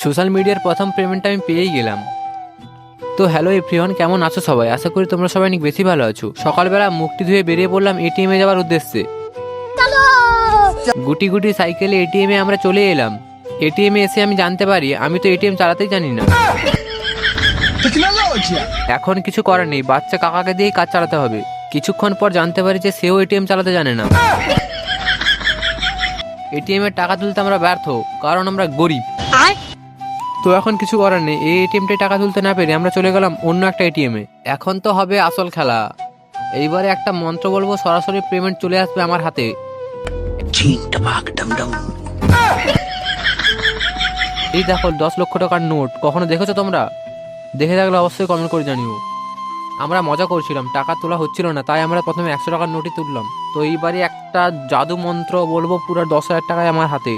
Social মিডিয়ার প্রথম পেমেন্টটা আমি পেয়েই গেলাম। তো হ্যালো এভরিওয়ান, কেমন আছো সবাই? আশা করি তোমরা সবাই অনেক বেশি ভালো আছো। সকালবেলা মুখটি ধুয়ে বেরিয়ে পড়লাম এটিএমে যাওয়ার উদ্দেশ্যে। গুটি গুটি সাইকেলে এটিএমে আমরা চলে এলাম। এটিএমে এসে আমি জানতে পারি আমি তো এটিএম চালাতেই জানি না। এখন কিছু করার নেই, বাচ্চা কাকাকে দিয়েই কাজ চালাতে হবে। কিছুক্ষণ পর জানতে পারি যে সেও এটিএম চালাতে জানে না। এটিএম এর টাকা তুলতে আমরা ব্যর্থ, কারণ আমরা গরিব। তো এখন কিছু করার নেই, এই এটিএমটাই টাকা তুলতে না পেরে আমরা চলে গেলাম অন্য একটা এটিএমে। এখন তো হবে আসল খেলা। এইবারে একটা মন্ত্র বলবো, সরাসরি পেমেন্ট চলে আসবে আমার হাতে। এই দেখো 10 লক্ষ টাকার নোট। কখনো দেখেছো তোমরা? দেখে থাকলে অবশ্যই কমেন্ট করে জানিও। আমরা মজা করছিলাম, টাকা তোলা হচ্ছিল না, তাই আমরা প্রথমে 100 টাকার নোটই তুললাম। তো এইবারে একটা জাদু মন্ত্র বলবো, পুরো 10,000 টাকায় আমার হাতে।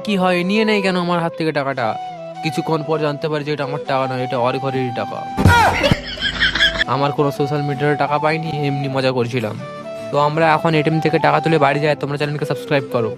কি হয়, নিয়ে নেই কেন আমার হাত থেকে টাকাটা? কিছুক্ষণ পর জানতে পারি যে এটা আমার টাকা নয়, এটা ওর ঘরেরই টাকা। আমার কোনো সোশ্যাল মিডিয়ার টাকা পাইনি, এমনি মজা করছিলাম। তো আমরা এখন এটিএম থেকে টাকা তুলে বাড়ি যাই। তোমরা চ্যানেলকে সাবস্ক্রাইব করো।